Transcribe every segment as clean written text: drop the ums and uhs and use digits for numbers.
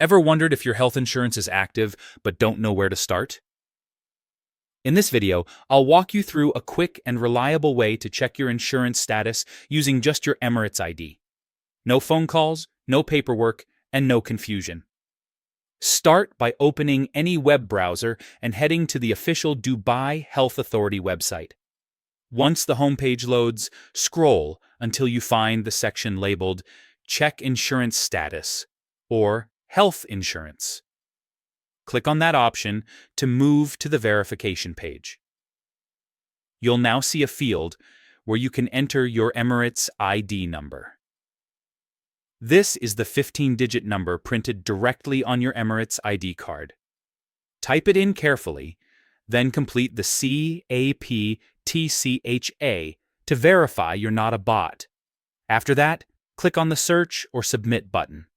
Ever wondered if your health insurance is active but don't know where to start? In this video, I'll walk you through a quick and reliable way to check your insurance status using just your Emirates ID. No phone calls, no paperwork, and no confusion. Start by opening any web browser and heading to the official Dubai Health Authority website. Once the homepage loads, scroll until you find the section labeled Check Insurance Status or Health Insurance. Click on that option to move to the verification page. You'll now see a field where you can enter your Emirates ID number. This is the 15-digit number printed directly on your Emirates ID card. Type it in carefully, then complete the CAPTCHA to verify you're not a bot. After that, click on the Search or Submit button.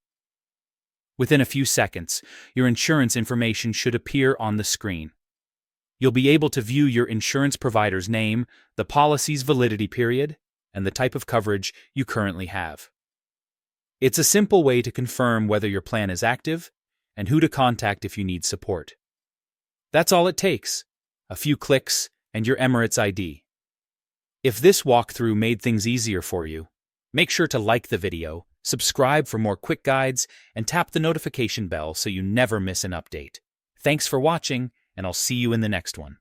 Within a few seconds, your insurance information should appear on the screen. You'll be able to view your insurance provider's name, the policy's validity period, and the type of coverage you currently have. It's a simple way to confirm whether your plan is active and who to contact if you need support. That's all it takes, a few clicks and your Emirates ID. If this walkthrough made things easier for you, make sure to like the video, subscribe for more quick guides, and tap the notification bell so you never miss an update. Thanks for watching, and I'll see you in the next one.